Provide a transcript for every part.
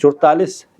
44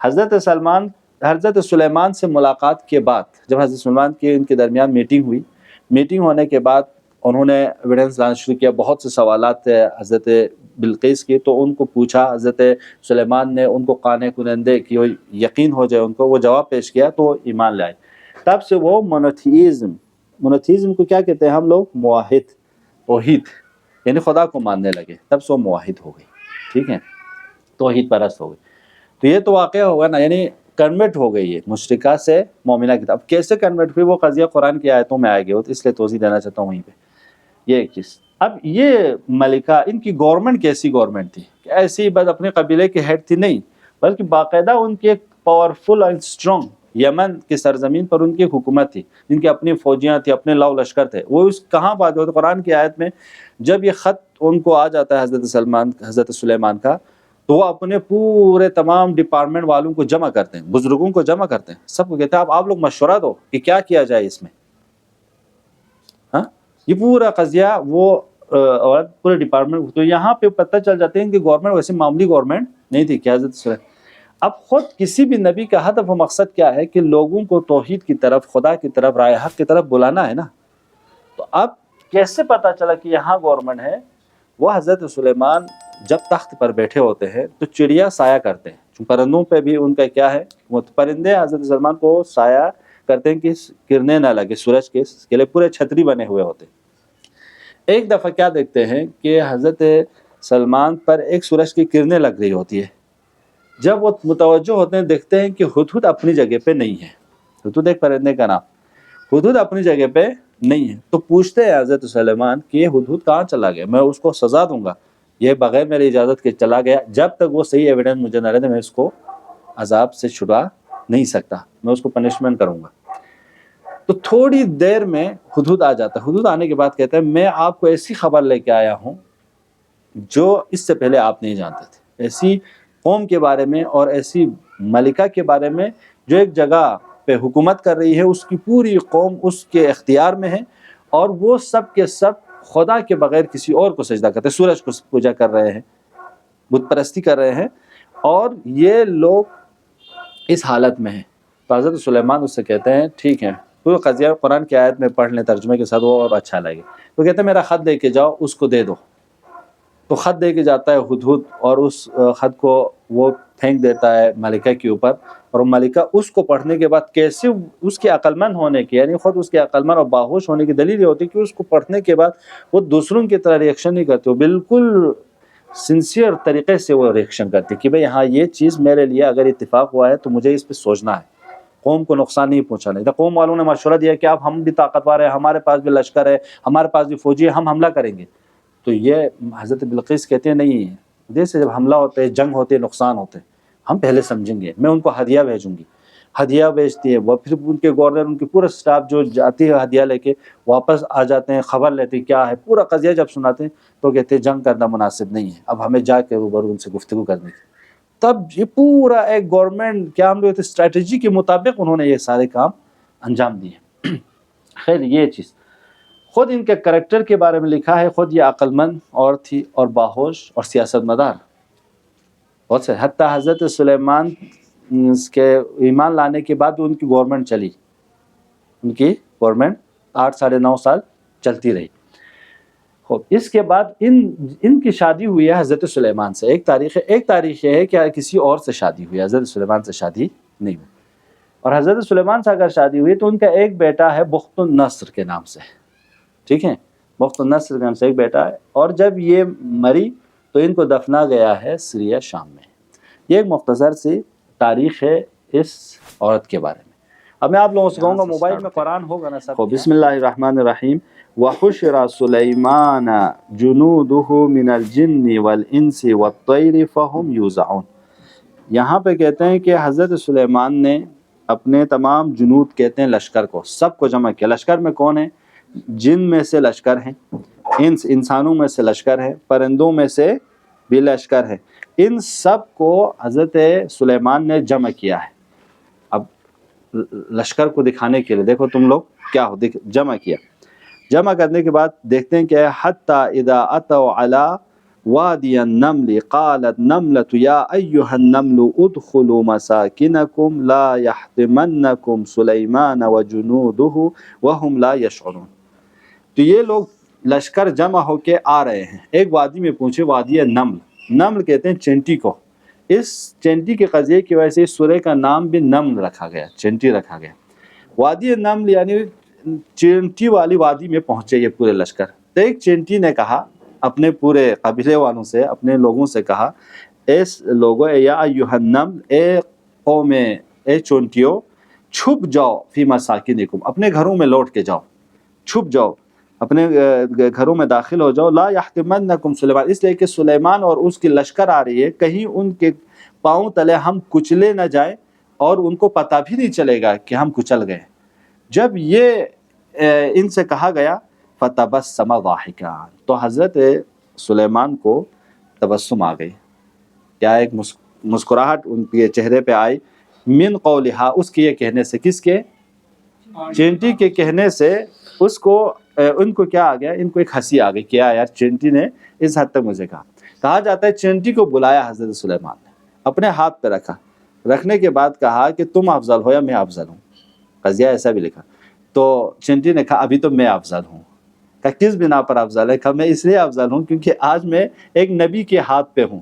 حضرت سلیمان سے ملاقات کے بعد جب حضرت سلیمان کی ان کے درمیان میٹنگ ہوئی، میٹنگ ہونے کے بعد انہوں نے ایویڈنس لانا شروع کیا، بہت سے سوالات تھے حضرت بلقیس کی، تو ان کو پوچھا، حضرت سلیمان نے ان کو قانع کنندے کی یقین ہو جائے ان کو، وہ جواب پیش کیا تو ایمان لائے۔ تب سے وہ مونوتھیزم کو کیا کہتے ہیں ہم لوگ؟ موحد، توحید، یعنی خدا کو ماننے لگے، تب سے وہ موحد ہو گئی، ٹھیک ہے، توحید پرست ہو گئی۔ تو یہ تو واقعہ ہوگا نا، یعنی کنورٹ ہو گئی ہے مشرکہ سے مومنہ کی طرف۔ کیسے کنورٹ ہوئی وہ قضیہ قرآن کی آیتوں میں آئے گا، تو اس لیے توضیح دینا چاہتا ہوں وہیں پہ، یہ ایک چیز۔ اب یہ ملکہ، ان کی گورنمنٹ کیسی گورنمنٹ تھی کہ ایسی بس اپنے قبیلے کے ہیڈ تھی؟ نہیں، بلکہ باقاعدہ ان کی ایک پاورفل اینڈ اسٹرانگ یمن کی سرزمین پر ان کی حکومت تھی، جن کی اپنی فوجیاں تھیں، اپنے لاؤ لشکر تھے۔ وہ اس کہاں بات ہوتی؟ قرآن کی آیت میں جب یہ خط ان کو آ جاتا ہے حضرت سلیمان کا، تو وہ اپنے پورے تمام ڈپارٹمنٹ والوں کو جمع کرتے ہیں، بزرگوں کو جمع کرتے ہیں، سب کو کہتے ہیں آپ لوگ مشورہ دو کہ کیا کیا جائے اس میں۔ ہاں، یہ پورا قضیہ وہ اور پورے ڈپارٹمنٹ، تو یہاں پہ پتہ چل جاتے ہیں کہ گورنمنٹ ویسے معمولی گورنمنٹ نہیں تھی کہ حضرت سلیمان۔ اب خود کسی بھی نبی کا ہدف و مقصد کیا ہے کہ لوگوں کو توحید کی طرف، خدا کی طرف، رائے حق کی طرف بلانا ہے نا۔ تو اب کیسے پتہ چلا کہ یہاں گورنمنٹ ہے؟ وہ حضرت سلیمان جب تخت پر بیٹھے ہوتے ہیں تو چڑیا سایہ کرتے ہیں، پرندوں پہ بھی ان کا کیا ہے، وہ پرندے حضرت سلیمان کو سایہ کرتے ہیں کہ کرنے نہ لگے سورج کے لیے، پورے چھتری بنے ہوئے ہوتے ہیں۔ ایک دفعہ کیا دیکھتے ہیں کہ حضرت سلیمان پر ایک سورج کی کرنیں لگ رہی ہوتی ہے، جب وہ متوجہ ہوتے ہیں دیکھتے ہیں کہ ہدہد اپنی جگہ پہ نہیں ہے۔ ہدہد ایک پرندے کا نام، ہدہد اپنی جگہ پہ نہیں ہے، تو پوچھتے ہیں حضرت سلیمان کہ یہ ہدہد کہاں چلا گیا، میں اس کو سزا دوں گا، یہ بغیر میری اجازت کے چلا گیا، جب تک وہ صحیح ایویڈنس مجھے نہ رہے میں اس کو عذاب سے چھڑا نہیں سکتا، میں اس کو پنشمنٹ کروں گا۔ تو تھوڑی دیر میں ہدہد آ جاتا ہے، ہدہد آنے کے بعد کہتا ہے میں آپ کو ایسی خبر لے کے آیا ہوں جو اس سے پہلے آپ نہیں جانتے تھے، ایسی قوم کے بارے میں اور ایسی ملکہ کے بارے میں جو ایک جگہ پہ حکومت کر رہی ہے، اس کی پوری قوم اس کے اختیار میں ہے، اور وہ سب کے سب خدا کے بغیر کسی اور کو سجدہ کرتے ہیں، سورج کو پوجا کر رہے ہیں، بت پرستی کر رہے ہیں، اور یہ لوگ اس حالت میں ہیں۔ تو حضرت سلیمان اس سے کہتے ہیں ٹھیک ہے، پورا قضیہ قرآن کی آیت میں پڑھ لیں ترجمے کے ساتھ، وہ اور اچھا لگے۔ تو کہتے ہیں میرا خط دے کے جاؤ، اس کو دے دو۔ تو خط دے کے جاتا ہے ہدہد، اور اس خط کو وہ پھینک دیتا ہے ملکہ کے اوپر، اور ملکہ اس کو پڑھنے کے بعد کیسے اس کے عقل مند ہونے کی، یعنی خود اس کے عقل مند اور باہوش ہونے کی دلیل یہ ہوتی ہے کہ اس کو پڑھنے کے بعد وہ دوسروں کی طرح ریئیکشن نہیں کرتے، وہ بالکل سنسیئر طریقے سے وہ ریئیکشن کرتے کہ بھئی ہاں یہ چیز میرے لیے اگر اتفاق ہوا ہے تو مجھے اس پہ سوچنا ہے، قوم کو نقصان نہیں پہنچانا ہے۔ تو قوم والوں نے مشورہ دیا کہ اب ہم بھی طاقتور ہیں، ہمارے پاس بھی لشکر ہے، ہمارے پاس بھی فوجی ہے، ہم حملہ کریں گے۔ تو یہ حضرت بلقیس کہتے ہیں نہیں، جیسے جب حملہ ہوتے ہے، جنگ ہوتے ہے، نقصان ہوتے ہیں، ہم پہلے سمجھیں گے، میں ان کو ہدیہ بھیجوں گی۔ ہدیہ بیچتی ہے وہ، پھر ان کے گورنر، ان کی پورا سٹاف جو جاتی ہے ہدیہ لے کے واپس آ جاتے ہیں، خبر لیتے ہیں کیا ہے، پورا قضیہ جب سناتے ہیں تو کہتے ہیں جنگ کرنا مناسب نہیں ہے، اب ہمیں جا کے روبرو ان سے گفتگو کرنی تھی۔ تب یہ پورا ایک گورنمنٹ کیا ہم لوگ اسٹریٹجی کے مطابق انہوں نے یہ سارے کام انجام دیے۔ خیر یہ چیز خود ان کے کریکٹر کے بارے میں لکھا ہے، خود یہ عقل مند اور تھی اور باہوش اور سیاست مدار بہت سے، حتیٰ حضرت سلیمان کے ایمان لانے کے بعد ان کی گورنمنٹ چلی، ان کی گورنمنٹ 8 ساڑھے 9 سال چلتی رہی۔ اس کے بعد ان کی شادی ہوئی ہے حضرت سلیمان سے۔ ایک تاریخ یہ ہے کہ کسی اور سے شادی ہوئی ہے، حضرت سلیمان سے شادی نہیں ہوئی۔ اور حضرت سلیمان سے اگر شادی ہوئی تو ان کا ایک بیٹا ہے بخت النصر کے نام سے، ٹھیک ہے، بخت النصر کے نام سے ایک بیٹا ہے، اور جب یہ مری تو ان کو دفنا گیا ہے سیریا شام میں۔ یہ ایک مختصر سی تاریخ ہے اس عورت کے بارے میں۔ اب میں آپ لوگوں سے کہوں گا موبائل میں قرآن ہوگا نا سب۔ بسم اللہ الرحمن الرحیم۔ وَحُشِرَ سُلَيْمَانَ جُنُودُهُ مِنَ الْجِنِّ وَالْإِنسِ وَالطَّيْرِ فَهُمْ يُوزَعُونَ۔ یہاں پہ کہتے ہیں کہ حضرت سلیمان نے اپنے تمام جنود کہتے ہیں لشکر کو، سب کو جمع کیا۔ لشکر میں کون ہے؟ جن میں سے لشکر ہیں، انسانوں میں سے لشکر ہے، پرندوں میں سے بھی لشکر ہے، ان سب کو حضرت سلیمان نے جمع کیا ہے۔ اب لشکر کو دکھانے کے لیے دیکھو تم لوگ کیا ہو، جمع کیا۔ جمع کرنے کے بعد دیکھتے ہیں کہ حتی اذا اتوا علی وادی النمل قالت نملة یا ایھا النمل ادخلوا مساکنکم لا یحطمنکم سلیمان وجنودہ وهم لا یشعرون۔ تو یہ لوگ لشکر جمع ہو کے آ رہے ہیں، ایک وادی میں پہنچے، وادی نمل، نمل کہتے ہیں چینٹی کو، اس چینٹی کے قضیے کی وجہ سے اس سورہ کا نام بھی نمل رکھا گیا، چینٹی رکھا گیا۔ وادی نمل یعنی چینٹی والی وادی میں پہنچے یہ پورے لشکر۔ تو ایک چینٹی نے کہا اپنے پورے قبیلے والوں سے، اپنے لوگوں سے کہا، اے لوگو، یا ایھا النمل، اے قوم، اے چونٹیو، چھپ جاؤ فی مساکنکم، اپنے گھروں میں لوٹ کے جاؤ، چھپ جاؤ، اپنے گھروں میں داخل ہو جاؤ، لا یحطمنکم سلیمان، اس لیے کہ سلیمان اور اس کی لشکر آ رہی ہے، کہیں ان کے پاؤں تلے ہم کچلے نہ جائیں اور ان کو پتہ بھی نہیں چلے گا کہ ہم کچل گئے۔ جب یہ ان سے کہا گیا فتبسم ضاحکا، تو حضرت سلیمان کو تبسم آ گئی، کیا ایک مسکراہٹ ان کے چہرے پہ آئی، من قولہا، اس کے یہ کہنے سے، کس کے؟ چینٹی کے کہنے سے اس کو، ان کو کیا آ گیا، ان کو ایک ہنسی آ گئی، کیا یار چینٹی نے اس حد تک مجھے کہا جاتا ہے چینٹی کو بلایا حضرت سلیمان نے، اپنے ہاتھ پہ رکھا، رکھنے کے بعد کہا کہ تم افضل ہو یا میں افضل ہوں، قضیہ ایسا بھی لکھا۔ تو چینٹی نے کہا ابھی تو میں افضل ہوں۔ کہا کس بنا پر افضل ہے؟ کہا میں اس لیے افضل ہوں کیونکہ آج میں ایک نبی کے ہاتھ پہ ہوں۔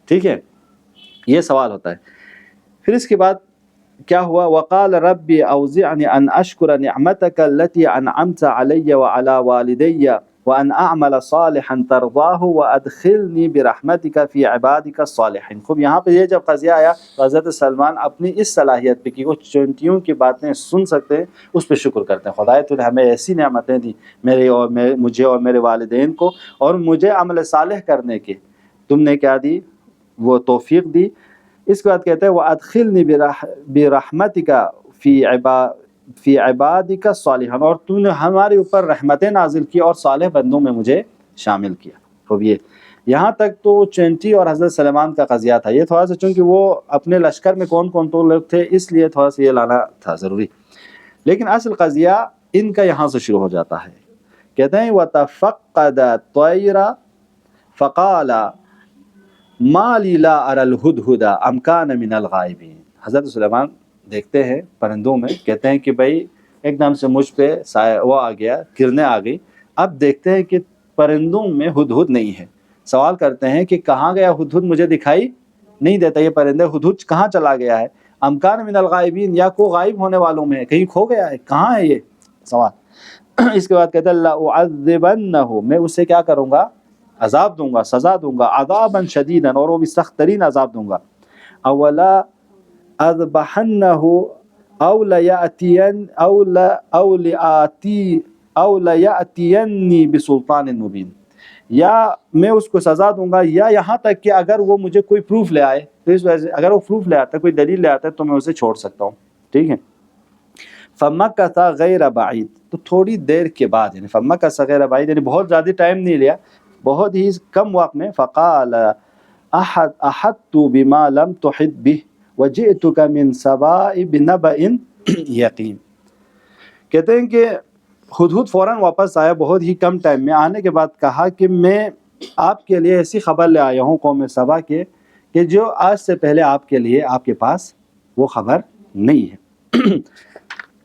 ٹھیک ہے، یہ سوال ہوتا ہے۔ پھر اس کے بعد کیا ہوا؟ وقال ربی اوزعنی ان اشکر نعمتک التي انعمت علی وعلی والدی وان اعمل صالحا ترضاہ وادخلنی برحمتک فی عبادک الصالحین۔ خوب، یہاں پہ یہ جب قضیہ آیا تو حضرت سلمان اپنی اس صلاحیت پہ کہ وہ چونٹیوں کی باتیں سن سکتے ہیں، اس پہ شکر کرتے ہیں، خدایا تو نے ہمیں ایسی نعمتیں دی، مجھے اور میرے والدین کو، اور مجھے عمل صالح کرنے کی تم نے کیا دی؟ وہ توفیق دی۔ اس کے بعد کہتے ہیں وَأَدْخِلْنِي بِرَحْمَتِكَ فِي عِبَادِكَ الصَّالِحِينَ، اور تو نے ہمارے اوپر رحمتیں نازل کی اور صالح بندوں میں مجھے شامل کیا۔ خوب، یہ یہاں تک تو چینٹی اور حضرت سلیمان کا قضیہ تھا۔ یہ تھوڑا سا چونکہ وہ اپنے لشکر میں کون کون تو لوگ تھے، اس لیے تھوڑا سا یہ لانا تھا ضروری، لیکن اصل قضیہ ان کا یہاں سے شروع ہو جاتا ہے۔ کہتے ہیں وَتَفَقَّدَ الطَّيْرَ فَقَالَ مَا لِي لَا أَرَى الْهُدْهُدَ أَمْ كَانَ مِنَ الْغَائِبِينَ۔ حضرت سلیمان دیکھتے ہیں پرندوں میں، کہتے ہیں کہ بھائی ایک دم سے مجھ پہ وہ آ گیا، کرنیں آ گئی، اب دیکھتے ہیں کہ پرندوں میں ہدہد نہیں ہے۔ سوال کرتے ہیں کہ کہاں گیا ہدہد، مجھے دکھائی نہیں دیتا یہ پرندہ، ہدہد کہاں چلا گیا ہے؟ أَمْ كَانَ مِنَ الْغَائِبِينَ، یا کو غائب ہونے والوں میں ہے، کہیں کھو گیا ہے، کہاں ہے یہ سوال۔ اس کے بعد کہتے ہیں لَأُعَذِّبَنَّهُ، میں اسے کیا کروں گا؟ عذاب دوں گا، سزا دوں گا، عذابًا شدیدا، اور وہ بھی سخت ترین عذاب دوں گا۔ اولا اذبحنہ او لیاتینی بسلطان مبین، یا میں اس کو سزا دوں گا، یا یہاں تک کہ اگر وہ مجھے کوئی پروف لے آئے، تو اس وجہ سے اگر وہ پروف لے آتا ہے، کوئی دلیل لے آتا ہے، تو میں اسے چھوڑ سکتا ہوں۔ ٹھیک ہے، فمکث غیر بعید، تو تھوڑی دیر کے بعد، یعنی فمکث غیر بعید یعنی بہت زیادہ ٹائم نہیں لیا، بہت ہی کم وقت میں، فقال احطت بما لم تحط به وجئتك من سباء بنبأ یقین۔ کہتے ہیں کہ ہدہد فوراً واپس آیا، بہت ہی کم ٹائم میں آنے کے بعد کہا کہ میں آپ کے لیے ایسی خبر لے آیا ہوں قوم سبا کے، کہ جو آج سے پہلے آپ کے لیے آپ کے پاس وہ خبر نہیں ہے۔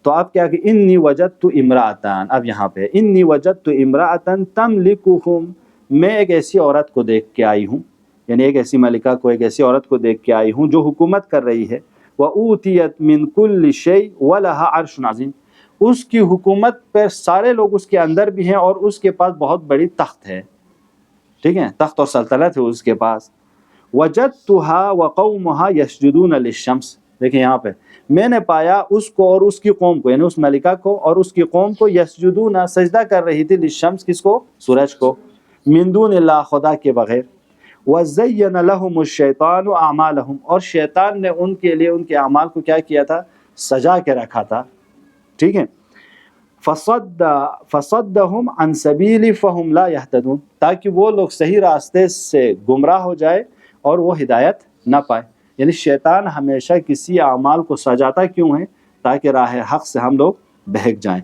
تو آپ کیا کہ انی وجدت امرأتان، اب یہاں پہ انی وجدت امرأتان تملکہم، میں ایک ایسی عورت کو دیکھ کے آئی ہوں، یعنی ایک ایسی ملکہ کو، ایک ایسی عورت کو دیکھ کے آئی ہوں جو حکومت کر رہی ہے، وَأُوتِيَتْ مِنْ كُلِّ شَيْءٍ وَلَهَا عَرْشٌ عَظِيمٌ، اس کی حکومت پر سارے لوگ اس کے اندر بھی ہیں اور اس کے پاس بہت بڑی تخت ہے۔ ٹھیک ہے، تخت اور سلطنت ہے اس کے پاس۔ وَجَدْتُهَا وَقَوْمُهَا يَسْجُدُونَ لِلشَّمْسِ، دیکھیں یہاں پہ میں نے پایا اس کو اور اس کی قوم کو، یعنی اس ملکہ کو اور اس کی قوم کو، یسجدون سجدہ کر رہی تھی، للشمس، کس کو؟ سورج کو، من دون اللہ، خدا کے بغیر۔ وَزَيَّنَ لَهُمُ الشَّيْطَانُ أَعْمَالَهُمْ، اور شیطان نے ان کے لیے ان کے اعمال کو کیا کیا تھا؟ سجا کے رکھا تھا۔ ٹھیک ہے، فَصَدَّهُمْ عَنْ سَبِيلِ فَهُمْ لَا يَهْتَدُونَ، تاکہ وہ لوگ صحیح راستے سے گمراہ ہو جائے اور وہ ہدایت نہ پائے۔ یعنی شیطان ہمیشہ کسی اعمال کو سجاتا کیوں ہے؟ تاکہ راہ حق سے ہم لوگ بہک جائیں۔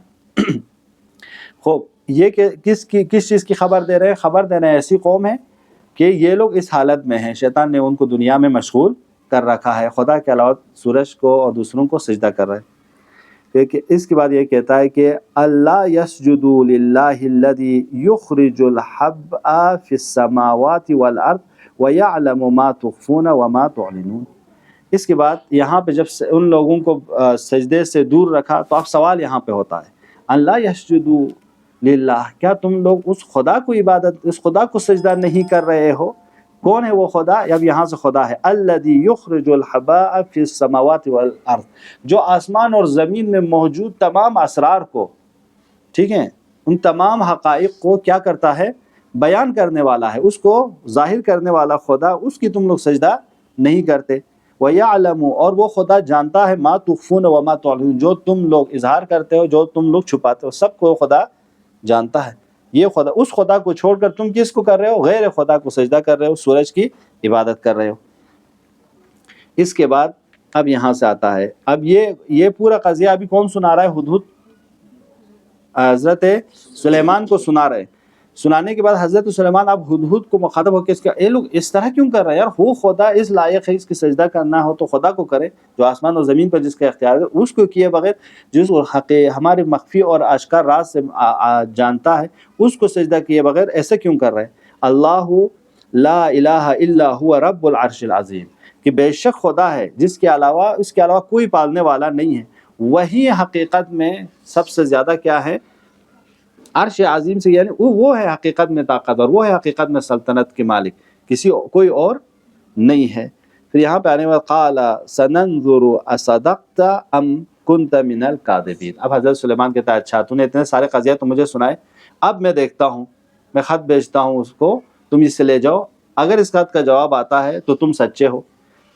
خوب، یہ کہ کس چیز کی خبر دے رہے ہیں؟ خبر دے رہے ہیں ایسی قوم ہے کہ یہ لوگ اس حالت میں ہیں، شیطان نے ان کو دنیا میں مشغول کر رکھا ہے، خدا کے علاوہ سورج کو اور دوسروں کو سجدہ کر رہے ہیں۔ اس کے بعد یہ کہتا ہے کہ اللہ یسجدوا للہ الذی یخرج الحبء فی السماوات والارض ویعلم ما تخفون وما تعلنون۔ اس کے بعد یہاں پہ جب ان لوگوں کو سجدے سے دور رکھا تو اب سوال یہاں پہ ہوتا ہے، اللہ یسجدوا للہ، کیا تم لوگ اس خدا کو اس خدا کو سجدہ نہیں کر رہے ہو؟ کون ہے وہ خدا؟ اب یہاں سے خدا ہے الذی یخرج الحباء فی السماوات والارض، جو آسمان اور زمین میں موجود تمام اسرار کو، ٹھیک ہے، ان تمام حقائق کو کیا کرتا ہے؟ بیان کرنے والا ہے، اس کو ظاہر کرنے والا خدا، اس کی تم لوگ سجدہ نہیں کرتے۔ وَيَعْلَمُ، اور وہ خدا جانتا ہے، مَا تُخْفُونَ وَمَا تُعْلِنُونَ، جو تم لوگ اظہار کرتے ہو، جو تم لوگ چھپاتے ہو، سب کو خدا جانتا ہے۔ یہ خدا، اس خدا کو چھوڑ کر تم کس کو کر رہے ہو؟ غیر خدا کو سجدہ کر رہے ہو، سورج کی عبادت کر رہے ہو۔ اس کے بعد اب یہاں سے آتا ہے، اب یہ پورا قضیہ ابھی کون سنا رہا ہے؟ ہدہد حضرت سلیمان کو سنا رہے ہیں۔ سنانے کے بعد حضرت سلیمان اب ہدہد کو مخاطب ہو کے اس کا، اے لوگ اس طرح کیوں کر رہے ہیں یار؟ وہ خدا اس لائق ہے، اس کی سجدہ کرنا ہو تو خدا کو کرے، جو آسمان اور زمین پر جس کا اختیار ہے، اس کو کیے بغیر، جس ہمارے مخفی اور آشکار راز سے جانتا ہے، اس کو سجدہ کیے بغیر ایسے کیوں کر رہے ہیں؟ اللہ لا الہ الا هو رب العرش العظیم، کہ بے شک خدا ہے جس کے علاوہ، اس کے علاوہ کوئی پالنے والا نہیں ہے، وہی حقیقت میں سب سے زیادہ کیا ہے؟ عرش عظیم سے، یعنی وہ ہے حقیقت میں طاقتور، وہ ہے حقیقت میں سلطنت کے مالک، کوئی اور نہیں ہے۔ پھر یہاں پہ آنے والا قال سننظر اصدقت ام کنت من الکاذبین۔ اب حضرت سلیمان کہتا ہے اچھا تو نے اتنے سارے قضیہ تو مجھے سنائے، اب میں دیکھتا ہوں، میں خط بھیجتا ہوں اس کو، تم اس سے لے جاؤ، اگر اس خط کا جواب آتا ہے تو تم سچے ہو،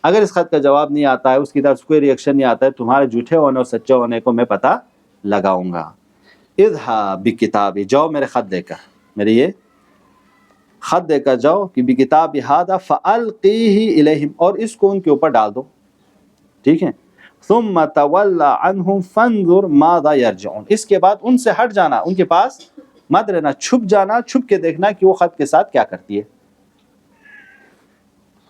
اگر اس خط کا جواب نہیں آتا ہے، اس کی طرف سے کوئی ریئیکشن نہیں آتا ہے، تمہارے جھوٹے ہونے اور سچے ہونے کو میں پتہ لگاؤں گا۔ اذهب بکتابی، جاؤ میرے خط دے کر، میرے یہ خط دے کر جاؤ کہ بکتابی ھذا فالقیہ الیہم، اور اس کو ان کے اوپر ڈال دو، ٹھیک ہے، ثم تول عنہم فانظر ماذا یرجعون، اس کے بعد ان سے ہٹ جانا، ان کے پاس مت رہنا، چھپ جانا، چھپ کے دیکھنا کہ وہ خط کے ساتھ کیا کرتی ہے۔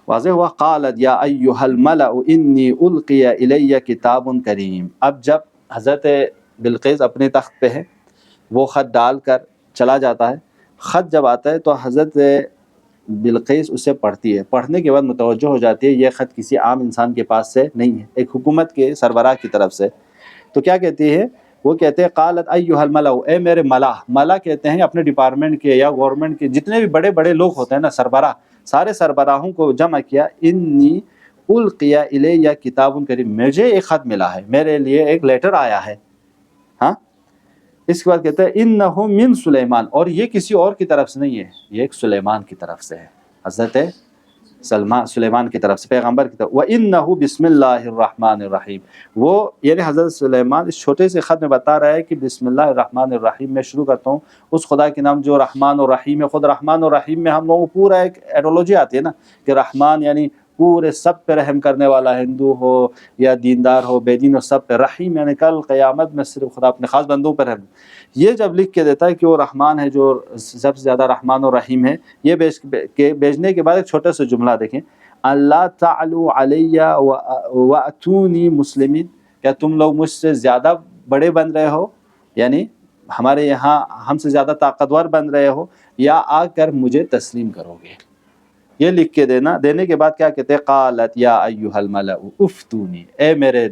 واضح ہوا؟ قالت یا ایھا الملأ انی القی الی کتاب کریم۔ اب جب حضرت بلقیس اپنے تخت پہ ہے، وہ خط ڈال کر چلا جاتا ہے، خط جب آتا ہے تو حضرت بلقیس اسے پڑھتی ہے، پڑھنے کے بعد متوجہ ہو جاتی ہے یہ خط کسی عام انسان کے پاس سے نہیں ہے، ایک حکومت کے سربراہ کی طرف سے۔ تو کیا کہتی ہے؟ وہ کہتے ہیں قالت ایھا الملأ، اے میرے ملا کہتے ہیں اپنے ڈپارٹمنٹ کے یا گورنمنٹ کے جتنے بھی بڑے بڑے لوگ ہوتے ہیں نا، سربراہ، سارے سربراہوں کو جمع کیا، انی القی الی کتاب کریم، مجھے ایک خط ملا ہے، میرے لیے ایک لیٹر آیا ہے، ہاں۔ اس کے بعد کہتے ہیں انہ من سلیمان، اور یہ کسی اور کی طرف سے نہیں ہے، یہ ایک سلیمان کی طرف سے ہے، حضرت سلیمان کی طرف سے، پیغمبر کی طرف۔ وَإِنَّهُ بسم اللہ الرحمن الرحیم، وہ یعنی حضرت سلیمان اس چھوٹے سے خط میں بتا رہا ہے کہ بسم اللہ الرحمن الرحیم میں شروع کرتا ہوں اس خدا کے نام جو رحمان اور رحیم ہے۔ خود رحمان اور رحیم میں ہم لوگوں کو پورا ایک ایڈیولوجی آتی ہے نا، کہ رحمان یعنی پورے سب پہ رحم کرنے والا، ہندو ہو یا دیندار ہو بے دین ہو سب پہ، رحیم یعنی کل قیامت میں صرف خدا اپنے خاص بندوں پہ رحم۔ یہ جب لکھ کے دیتا ہے کہ وہ رحمان ہے، جو سب سے زیادہ رحمان اور رحیم ہے، یہ بھیجنے کے بعد ایک چھوٹا سا جملہ دیکھیں، اللہ تعلوا علی واتونی مسلمین، کیا تم لوگ مجھ سے زیادہ بڑے بن رہے ہو، یعنی ہمارے یہاں ہم سے زیادہ طاقتور بن رہے ہو، یا آ کر مجھے تسلیم کرو گے؟ یہ لکھ کے دینے کے بعد کیا کہتے ہیں؟ قالت یا ایھا الملأ افتونی، اے میرے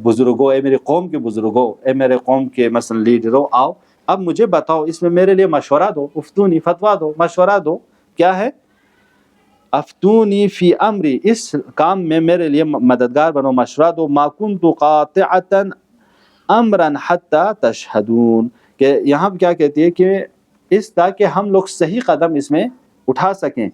بزرگوں، اے میری قوم کے بزرگوں، اے میرے قوم کے مثلا لیڈروں، آؤ اب مجھے بتاؤ، اس میں میرے لیے مشورہ دو، افتونی فتویٰ دو، مشورہ دو، کیا ہے؟ افتونی فی امری، اس کام میں میرے لیے مددگار بنو، مشورہ دو، ما کنت قاطعۃ امرا حتی تشہدون، کہ یہاں کیا کہتی ہے کہ اس تاکہ ہم لوگ صحیح قدم اس میں اٹھا سکیں،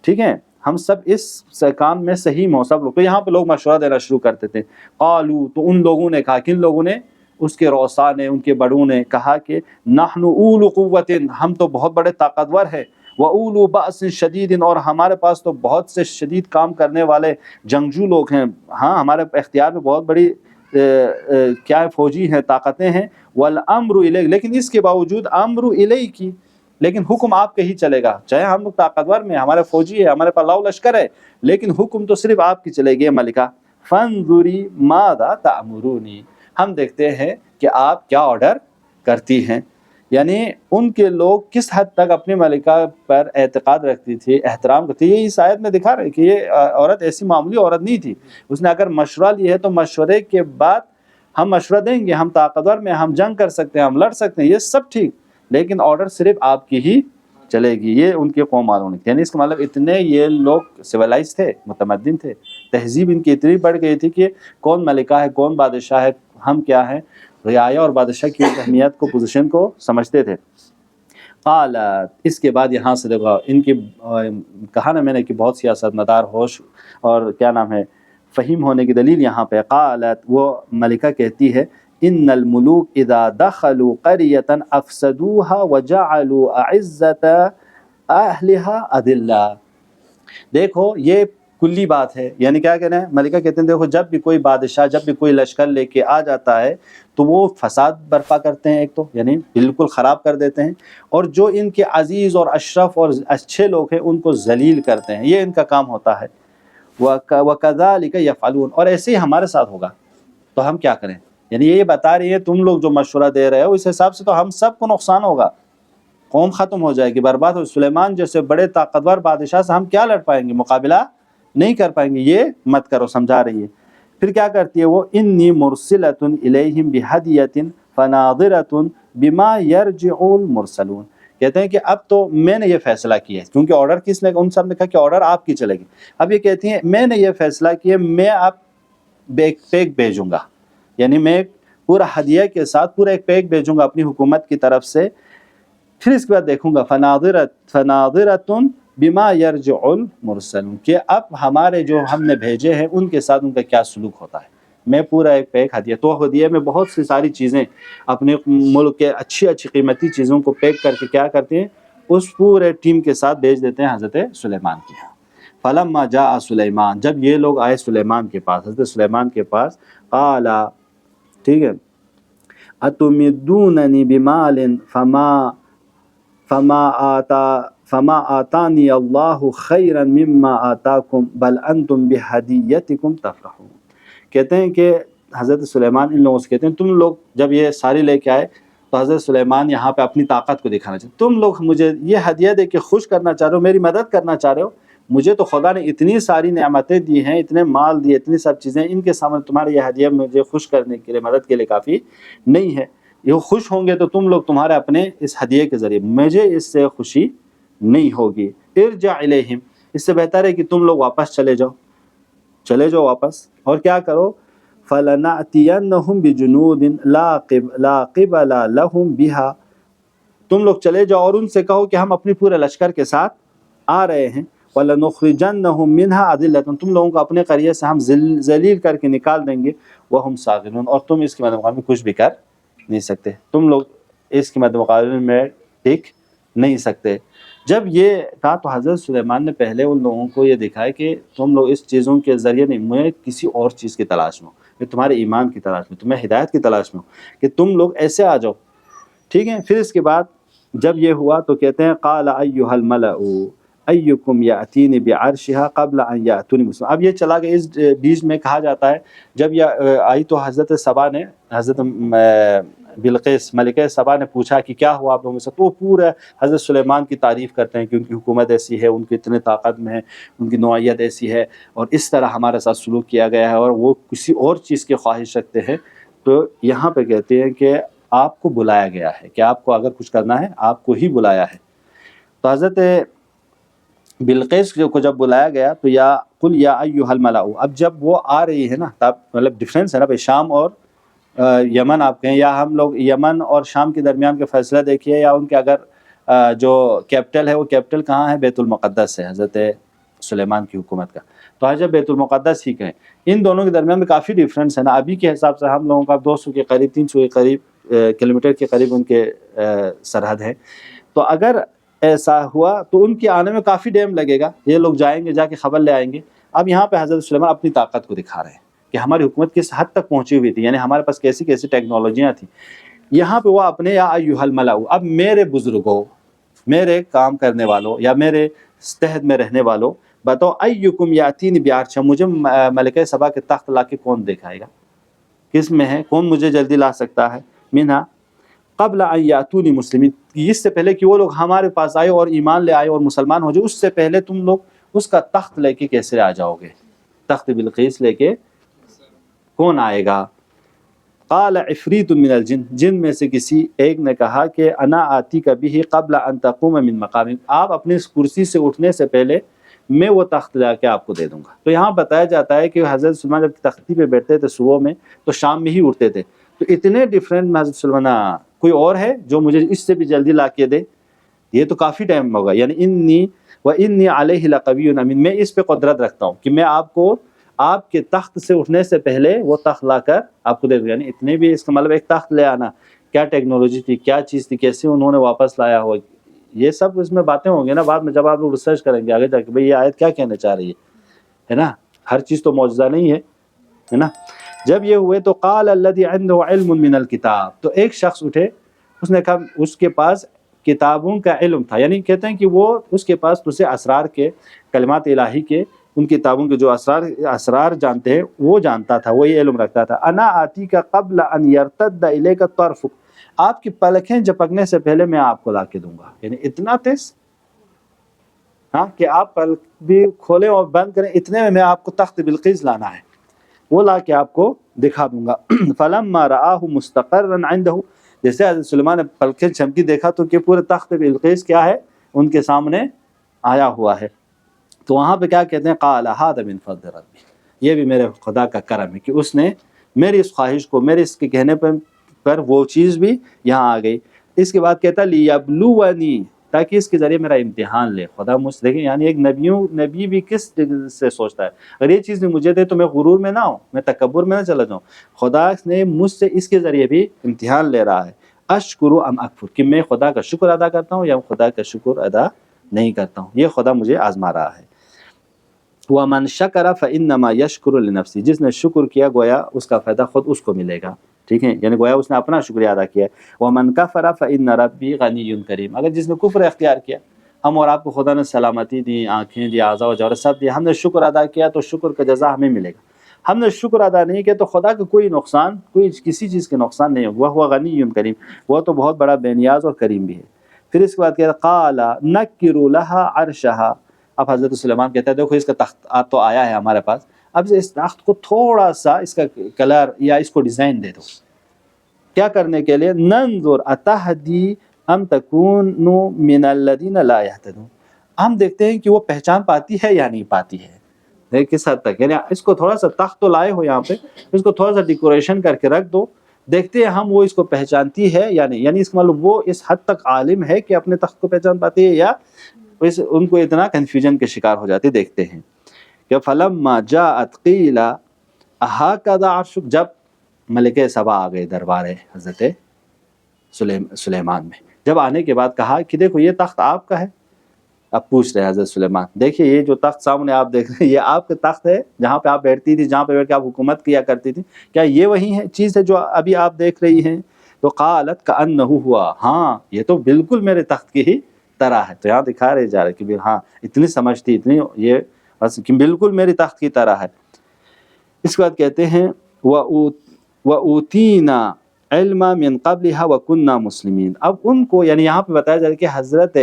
ٹھیک ہے، ہم سب اس کام میں صحیح ہوں سب لوگ۔ تو یہاں پہ لوگ مشورہ دینا شروع کرتے تھے، قالو، تو ان لوگوں نے کہا، کن لوگوں نے؟ اس کے رؤساء نے، ان کے بڑوں نے کہا کہ نحن اولو قوت، ہم تو بہت بڑے طاقتور ہیں، واولو باس شدید، اور ہمارے پاس تو بہت سے شدید کام کرنے والے جنگجو لوگ ہیں، ہاں ہمارے اختیار میں بہت بڑی کیا فوجی ہیں، طاقتیں ہیں، والامر الیک، لیکن اس کے باوجود امر الیک کی، لیکن حکم آپ کے ہی چلے گا، چاہے ہم لوگ طاقتور میں، ہمارے فوجی ہے، ہمارے پاس لاؤ لشکر ہے، لیکن حکم تو صرف آپ کی چلے گی ملکہ۔ فانظری ماذا تأمرونی، ہم دیکھتے ہیں کہ آپ کیا آرڈر کرتی ہیں۔ یعنی ان کے لوگ کس حد تک اپنی ملکہ پر اعتقاد رکھتی تھی، احترام کرتی تھی، یہ اس آیت میں دکھا رہے کہ یہ عورت ایسی معمولی عورت نہیں تھی، اس نے اگر مشورہ لیا ہے تو مشورے کے بعد ہم مشورہ دیں گے، ہم طاقتور میں، ہم جنگ کر سکتے ہیں، ہم لڑ سکتے ہیں، یہ سب ٹھیک، لیکن آرڈر صرف آپ کی ہی چلے گی۔ یہ ان کے قوم والوں نے، یعنی اس کا مطلب اتنے یہ لوگ سویلائز تھے، متمدن تھے، تہذیب ان کی اتنی بڑھ گئی تھی کہ کون ملکہ ہے، کون بادشاہ ہے، ہم کیا ہیں، رعایا اور بادشاہ کی اہمیت کو، پوزیشن کو سمجھتے تھے۔ قالت، اس کے بعد یہاں سے دیکھو ان کی کہا نا میں نے کہ بہت سیاست مدار، ہوش اور کیا نام ہے، فہیم ہونے کی دلیل یہاں پہ۔ قالت، وہ ملکہ کہتی ہے، ان الملوک اذا دخلوا قریۃ افسدوها وجعلوا اعزۃ اہلها اذلہ۔ دیکھو یہ کلی بات ہے، یعنی کیا کہنا ہے، ملکہ کہتے ہیں دیکھو جب بھی کوئی بادشاہ، جب بھی کوئی لشکر لے کے آ جاتا ہے تو وہ فساد برپا کرتے ہیں، ایک تو یعنی بالکل خراب کر دیتے ہیں، اور جو ان کے عزیز اور اشرف اور اچھے لوگ ہیں ان کو ذلیل کرتے ہیں، یہ ان کا کام ہوتا ہے۔ وَكَذَلِكَ يَفْعَلُونَ، اور ایسے ہی ہمارے ساتھ ہوگا، تو ہم کیا کریں؟ یعنی یہ بتا رہی ہے تم لوگ جو مشورہ دے رہے ہو اس حساب سے تو ہم سب کو نقصان ہوگا، قوم ختم ہو جائے گی، برباد ہو۔ سلیمان جیسے بڑے طاقتور بادشاہ سے ہم کیا لڑ پائیں گے، مقابلہ نہیں کر پائیں گے، یہ مت کرو، سمجھا رہی ہے۔ پھر کیا کرتی ہے وہ، انی مرسلۃ الیہم بہدیۃ فناظرۃ بما یرجع المرسلون، کہتے ہیں کہ اب تو میں نے یہ فیصلہ کیا ہے، کیونکہ آرڈر کس نے، ان سب نے کہا کہ آرڈر آپ کی چلے گی، اب یہ کہتی ہیں میں نے یہ فیصلہ کیا، میں اب ایک پیک بھیجوں گا، یعنی میں پورا ہدیہ کے ساتھ پورا ایک پیک بھیجوں گا اپنی حکومت کی طرف سے، پھر اس کے بعد دیکھوں گا فناظرۃ بما یرجع المرسلون، کہ اب ہمارے جو ہم نے بھیجے ہیں ان کے ساتھ ان کا کیا سلوک ہوتا ہے، میں پورا ایک پیک ہدیہ، تو ہدیہ میں بہت سی ساری چیزیں اپنے ملک کے اچھی اچھی قیمتی چیزوں کو پیک کر کے کیا کرتے ہیں، اس پورے ٹیم کے ساتھ بھیج دیتے ہیں حضرت سلیمان کی یہاں۔ فلما جاء سلیمان، جب یہ لوگ آئے سلیمان کے پاس، حضرت سلیمان کے پاس، قال، ٹھیک ہے، اتمدوننی بمال فما آتانی اللہ خیرا مما آتاکم بل انتم بہدیتکم تفرحون، کہتے ہیں کہ حضرت سلیمان ان لوگوں سے کہتے ہیں تم لوگ جب یہ ساری لے کے آئے تو حضرت سلیمان یہاں پہ اپنی طاقت کو دکھانا چاہتے، تم لوگ مجھے یہ ہدیہ دے کے خوش کرنا چاہ رہے ہو، میری مدد کرنا چاہ رہے ہو، مجھے تو خدا نے اتنی ساری نعمتیں دی ہیں، اتنے مال دیے، اتنی سب چیزیں، ان کے سامنے تمہارے یہ ہدیہ مجھے خوش کرنے کے لیے، مدد کے لیے کافی نہیں ہے، یہ خوش ہوں گے تو تم لوگ تمہارے اپنے اس ہدیے کے ذریعے، مجھے اس سے خوشی نہیں ہوگی۔ ارجع الیہم، اس سے بہتر ہے کہ تم لوگ واپس چلے جاؤ واپس، اور کیا کرو، فَلَنَأْتِيَنَّهُمْ بِجُنُودٍ لَا قِبَلَ لَهُمْ بِهَا، تم لوگ چلے جاؤ اور ان سے کہو کہ ہم اپنی پورے لشکر کے ساتھ آ رہے ہیں، وَلَنُخْرِجَنَّهُمْ مِنْهَا أَذِلَّةً، تم لوگوں کو اپنے قریے سے ہم ذلیل کر کے نکال دیں گے، وَهُمْ صَاغِرُونَ، اور تم اس کے مقابلے میں کچھ بھی کر نہیں سکتے، تم لوگ اس کے مقابلے میں ٹک نہیں سکتے۔ جب یہ کہا تو حضرت سلیمان نے پہلے ان لوگوں کو یہ دکھایا کہ تم لوگ اس چیزوں کے ذریعے نہیں، میں کسی اور چیز کی تلاش میں ہوں، میں تمہارے ایمان کی تلاش میں، تمہیں ہدایت کی تلاش میں ہوں، کہ تم لوگ ایسے آ جاؤ، ٹھیک ہے۔ پھر اس کے بعد جب یہ ہوا تو کہتے ہیں قال ایھا الملأ ایکم یاتینی بعرشها قبل ان یاتونی مسلمین، اب یہ چلا گیا، اس بیچ میں کہا جاتا ہے جب یہ آئی تو حضرت سبا نے، حضرت بلقیس ملکہ سبا نے پوچھا کہ کیا ہوا آپ لوگوں سے، تو وہ پورا حضرت سلیمان کی تعریف کرتے ہیں کہ ان کی حکومت ایسی ہے، ان کی اتنے طاقت میں ہے، ان کی نوعیت ایسی ہے، اور اس طرح ہمارے ساتھ سلوک کیا گیا ہے، اور وہ کسی اور چیز کی خواہش رکھتے ہیں۔ تو یہاں پہ کہتے ہیں کہ آپ کو بلایا گیا ہے، کہ آپ کو اگر کچھ کرنا ہے آپ کو ہی بلایا ہے۔ تو حضرت بلقیس کو جب بلایا گیا تو یا قل یا ایھا الملأ، اب جب وہ آ رہی ہے نا، تب مطلب ڈیفرنس ہے نا بھائی، شام اور یمن آپ کہیں، یا ہم لوگ یمن اور شام کے درمیان کے فیصلہ دیکھیے، یا ان کے اگر جو کیپٹل ہے وہ کیپٹل کہاں ہے، بیت المقدس ہے حضرت سلیمان کی حکومت کا، تو آج جب بیت المقدس ہی کہیں، ان دونوں کے درمیان میں کافی ڈیفرنس ہے نا، ابھی کے حساب سے ہم لوگوں کا 200 کے قریب 300 کے قریب کلومیٹر کے قریب ان کے سرحد ہے، تو اگر ایسا ہوا تو ان کے آنے میں کافی ٹائم لگے گا، یہ لوگ جائیں گے، جا کے خبر لے آئیں گے۔ اب یہاں پہ حضرت سلیمان اپنی طاقت کو دکھا رہے ہیں کہ ہماری حکومت کس حد تک پہنچی ہوئی تھی، یعنی ہمارے پاس کیسی کیسی ٹیکنالوجیاں تھیں. یہاں پہ وہ اپنے یا ایھا الملأ، اب میرے بزرگوں، میرے کام کرنے والوں یا میرے تحت میں رہنے والوں، بتاؤ ایکم یاتینی بعرشھا، مجھے ملکہ سبا کے تخت لا کے کون دکھائے گا، کس میں ہے، کون مجھے جلدی لا سکتا ہے. منہا قبل ان یاتونی مسلمین، اس سے پہلے کہ وہ لوگ ہمارے پاس آئے اور ایمان لے آئے اور مسلمان ہو جائے، اس سے پہلے تم لوگ اس کا تخت لے کے کیسے آ جاؤ گے، تخت بلقیس لے کے کون آئے گا. قال عفریت من الجن، جن میں سے کسی ایک نے کہا کہ انا آتیک بہ قبل ان تقوم من مقامک، آپ اپنی اس کرسی سے اٹھنے سے پہلے میں وہ تخت لا کے آپ کو دے دوں گا. تو یہاں بتایا جاتا ہے کہ حضرت سلیمان جب تختی پہ بیٹھتے تھے صبح میں تو شام میں ہی اٹھتے تھے. تو اتنے ڈیفرنٹ حضرت سلیمان، کوئی اور ہے جو مجھے اس سے بھی جلدی لا کے دے، یہ تو کافی ٹائم ہوگا. یعنی انی وانی علیہ لقوی امین، میں اس پہ قدرت رکھتا ہوں کہ میں آپ کو آپ کے تخت سے اٹھنے سے پہلے وہ تخت لا کر آپ کو دے دوں. یعنی اتنے بھی اس کا مطلب ایک تخت لے آنا، کیا ٹیکنالوجی تھی، کیا چیز تھی، کیسے انہوں نے واپس لایا ہو، یہ سب اس میں باتیں ہوں گی نا بعد میں جب آپ لوگ ریسرچ کریں گے آگے جا کے بھئی یہ آیت کیا کہنا چاہ رہی ہے نا. ہر چیز تو معجزہ نہیں ہے نا. جب یہ ہوئے تو قال الذی عنده علم من الکتاب، تو ایک شخص اٹھے، اس نے کہا اس کے پاس کتابوں کا علم تھا، یعنی کہتے ہیں کہ وہ اس کے پاس دوسرے اسرار کے، کلمات الہی کے، ان کتابوں کے جو اسرار جانتے ہیں وہ جانتا تھا، وہی علم رکھتا تھا. انا آتی کا قبل ان یرتد الیک طرفک، آپ کی پلکیں جھپکنے سے پہلے میں آپ کو لا کے دوں گا. یعنی اتنا تیز، ہاں، کہ آپ پلک بھی کھولیں اور بند کریں، اتنے میں آپ کو تخت بلقیس لانا ہے، وہ لا کے آپ کو دکھا دوں گا. فلما رآہ مستقرا عنده، جیسے حضرت سلیمان نے پلکیں چمکی دیکھا تو کہ پورے تخت بلقیس کیا ہے، ان کے سامنے آیا ہوا ہے. تو وہاں پہ کیا کہتے ہیں، قال ھذا من فضل ربی، یہ بھی میرے خدا کا کرم ہے کہ اس نے میری اس خواہش کو، میرے اس کے کہنے پر وہ چیز بھی یہاں آ گئی. اس کے بعد کہتا لیبلونی، تاکہ اس کے ذریعے میرا امتحان لے. خدا مجھ سے دیکھیں، یعنی ایک نبی بھی کس سے سوچتا ہے، اگر یہ چیز مجھے دے تو میں غرور میں نہ ہوں، میں تکبر میں نہ چلا جاؤں. خدا نے مجھ سے اس کے ذریعے بھی امتحان لے رہا ہے. اشکر ام اکفر، کہ میں خدا کا شکر ادا کرتا ہوں یا خدا کا شکر ادا نہیں کرتا ہوں، یہ خدا مجھے آزما رہا ہے. وَمَنْ شَكَرَ فَإِنَّمَا يَشْكُرُ لِنَفْسِهِ، جس نے شکر کیا گویا اس کا فائدہ خود اس کو ملے گا. ٹھیک ہے، یعنی گویا اس نے اپنا شکریہ ادا کیا. وَمَنْ كَفَرَ فَإِنَّ رَبِّي غَنِيٌّ كَرِيمٌ، اگر جس نے کفر اختیار کیا، ہم اور آپ کو خدا نے سلامتی دی، آنکھیں دی، اعضاء و جوارح سب دی، ہم نے شکر ادا کیا تو شکر کا جزا ہمیں ملے گا. ہم نے شکر ادا نہیں کیا تو خدا کا کوئی نقصان، کوئی کسی چیز کے نقصان نہیں ہوگا. وہ غنی کریم، وہ تو بہت بڑا بے نیاز اور کریم بھی ہے. پھر اس کے بعد کہتا قال نکروا لها عرشها، اب حضرت سلیمان کہتا ہے دیکھو اس کا تخت تو آیا ہے ہمارے پاس، اب اس تخت کو تھوڑا سا اس کا کلر یا اس کو ڈیزائن دے دو. کیا کرنے کے لیے، ننظر اتہدی ام تکون من الذین لا یہتدون، ہم دیکھتے ہیں کہ وہ پہچان پاتی ہے یا نہیں پاتی ہے، کس حد تک. یعنی اس کو تھوڑا سا تخت تو لائے ہو یہاں پہ، اس کو تھوڑا سا ڈیکوریشن کر کے رکھ دو، دیکھتے ہیں ہم وہ اس کو پہچانتی ہے یا نہیں. یعنی اس کا مطلب وہ اس حد تک عالم ہے کہ اپنے تخت کو پہچان پاتی ہے یا ان کو اتنا کنفیوژن کے شکار ہو جاتے. دیکھتے ہیں کہ فلما جاءت قیل اھکذا عرشک، جب ملکہ سبا آ گئے دربار حضرت سلیمان میں، جب آنے کے بعد کہا کہ دیکھو یہ تخت آپ کا ہے. اب پوچھ رہے حضرت سلیمان، دیکھیے یہ جو تخت سامنے آپ دیکھ رہے ہیں یہ آپ کا تخت ہے جہاں پہ آپ بیٹھتی تھی، جہاں پہ بیٹھ کے آپ حکومت کیا کرتی تھی، کیا یہ وہی ہے چیز ہے جو ابھی آپ دیکھ رہی ہیں؟ تو قالت کأنہ ہوا، ہاں یہ تو بالکل میرے تخت کی ہی طرح ہے. تو یہاں دکھا رہے جا رہے کہ ہاں اتنی سمجھتی، اتنی یہ کہ بالکل میری تخت کی طرح ہے. اس کے بعد کہتے ہیں وَأُوتِينَا عِلْمًا مِنْ قَبْلِهَا وَكُنَّا مُسْلِمِينَ، اب ان کو، یعنی یہاں پہ بتایا جا رہا ہے کہ حضرت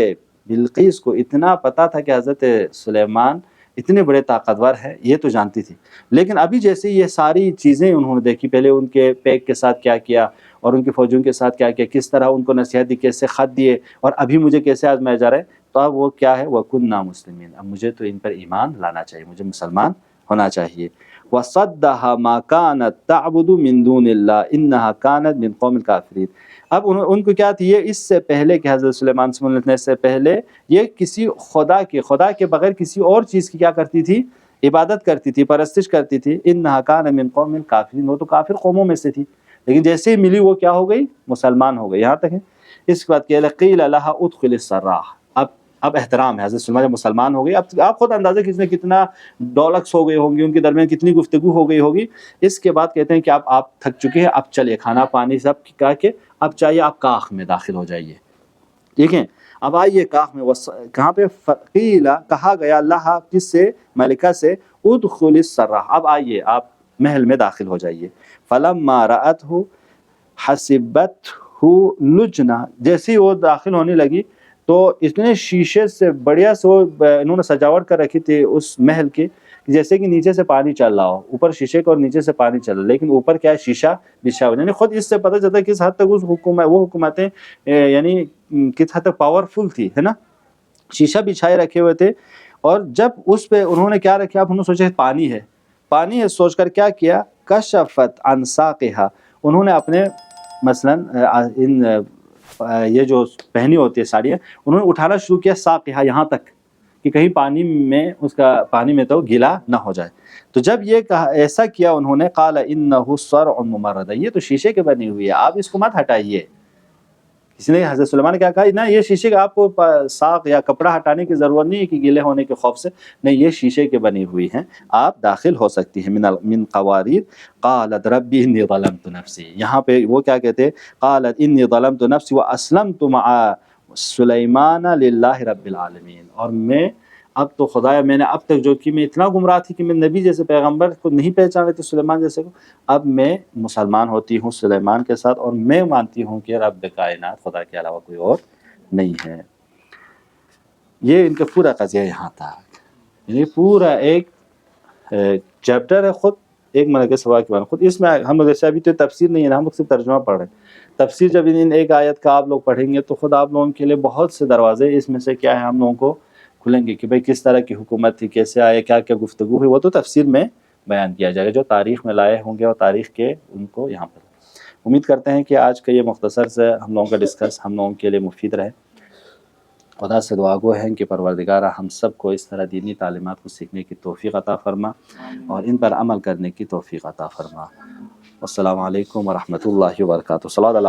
بلقیس کو اتنا پتا تھا کہ حضرت سلیمان اتنے بڑے طاقتور ہیں، یہ تو جانتی تھی، لیکن ابھی جیسے یہ ساری چیزیں انہوں نے دیکھی، پہلے ان کے پیک کے ساتھ کیا کیا اور ان کی فوجوں کے ساتھ کیا کیا، کس طرح ان کو نصیحت دی، کیسے خط دیے، اور ابھی مجھے کیسے آزمایا جا رہا ہے، تو اب وہ کیا ہے، وَكُنَّا مُسْلِمِينَ، اب مجھے تو ان پر ایمان لانا چاہیے، مجھے مسلمان ہونا چاہیے. وَصَدَّهَا مَا كَانَتْ تَعْبُدُ مِن دُونِ اللَّهِ إِنَّهَا كَانَتْ مِن قَوْمِ الْكَافِرِينَ. اب ان کو کیا تھی، یہ اس سے پہلے کہ حضرت سلیمان سے پہلے یہ کسی خدا کے بغیر کسی اور چیز کی کیا کرتی تھی، عبادت کرتی تھی، پرستش کرتی تھی. إِنَّهَا كَانَ مِن قَوْمِ الْكَافِرِينَ، وہ تو کافر قوموں میں سے تھی، لیکن جیسے ہی ملی وہ کیا ہو گئی، مسلمان ہو گئی. یہاں تک ہے. اس کے بعد قیل لها ادخل الصراح، اب اب احترام ہے. حضرت سلیمان جب مسلمان ہو گئے, اب آپ خود اندازہ کیجیے کتنا ڈولکس ہو گئے ہوں گے, ان کے درمیان کتنی گفتگو ہو گئی ہوگی. اس کے بعد کہتے ہیں کہ اب آپ تھک چکے ہیں, اب چلیے کھانا پانی سب کہا کے اب چاہیے آپ کاخ میں داخل ہو جائیے. ٹھیک ہے, اب آئیے کاخ میں. کہاں پہ فقیلا کہا گیا اللہ کس سے, ملکہ سے, ادخل السرح, اب آئیے آپ محل میں داخل ہو جائیے. فلما رأته حسبته لجنا, جیسے وہ داخل ہونے لگی تو اتنے شیشے سے بڑھیا سے وہ انہوں نے سجاوٹ کر رکھی تھی اس محل کی, جیسے کہ نیچے سے پانی چل رہا ہو, اوپر شیشے کا اور نیچے سے پانی چل رہا ہے, لیکن اوپر کیا ہے, شیشہ بچھا ہوا. یعنی خود اس سے پتہ چلتا ہے کس حد تک اس وہ حکومتیں یعنی کس حد تک پاورفل تھی, ہے نا. شیشہ بچھائے رکھے ہوئے تھے, اور جب اس پہ انہوں نے کیا رکھا, اب انہوں نے سوچا پانی ہے, پانی ہے سوچ کر کیا کیا, کشفت عن ساقها, انہوں نے اپنے مثلاً ان یہ جو پہنی ہوتی ہے ساڑیاں, انہوں نے اٹھانا شروع کیا ساقها, یہاں تک کہ کہیں پانی میں اس کا پانی میں تو گیلا نہ ہو جائے. تو جب یہ کہا ایسا کیا انہوں نے, قال انه صرع ممرد, یہ تو شیشے کے بنی ہوئی ہے, آپ اس کو مت ہٹائیے. اس نے حضرت سلیمان نے کیا کہا, نہ یہ شیشے کا آپ کو ساق یا کپڑا ہٹانے کی ضرورت نہیں ہے کہ گیلے ہونے کے خوف سے, نہیں یہ شیشے کے بنی ہوئی ہیں, آپ داخل ہو سکتی ہیں. من قواریر قالت ربی انی ظلمت نفسی, یہاں پہ وہ کیا کہتے ہیں, قالت انی ظلمت نفسی واسلمت مع سلیمان للہ رب العالمین, اور میں اب تو خدایا میں نے اب تک جو کہ میں اتنا گمراہ تھی کہ میں نبی جیسے پیغمبر کو نہیں پہچان رہی تھی سلیمان جیسے کو, اب میں مسلمان ہوتی ہوں سلیمان کے ساتھ, اور میں مانتی ہوں کہ رب کائنات خدا کے علاوہ کوئی اور نہیں ہے. یہ ان کا پورا قضیہ یہاں تک, یعنی پورا ایک چیپٹر ہے خود ایک ملک سبا کے بارے میں. خود اس میں ہم لوگ جیسے ابھی تو تفسیر نہیں ہے نا, ہم لوگ صرف ترجمہ پڑھ رہے ہیں. تفسیر جب ان ایک آیت کا آپ لوگ پڑھیں گے تو خود آپ لوگوں کے لیے بہت سے دروازے اس میں سے کیا ہے ہم لوگوں کو کھلیں گے کہ بھئی کس طرح کی حکومت تھی, کیسے آئے, کیا کیا گفتگو ہوئی, وہ تو تفسیر میں بیان کیا جائے گا. جو تاریخ میں لائے ہوں گے اور تاریخ کے ان کو یہاں پر. امید کرتے ہیں کہ آج کا یہ مختصر سے ہم لوگوں کا ڈسکس ہم لوگوں کے لیے مفید رہے. خدا سے دعا گو ہیں کہ پروردگارہ ہم سب کو اس طرح دینی تعلیمات کو سیکھنے کی توفیق عطا فرما اور ان پر عمل کرنے کی توفیق عطا فرما. السلام علیکم ورحمۃ اللہ وبرکاتہ. صلی اللہ علیہ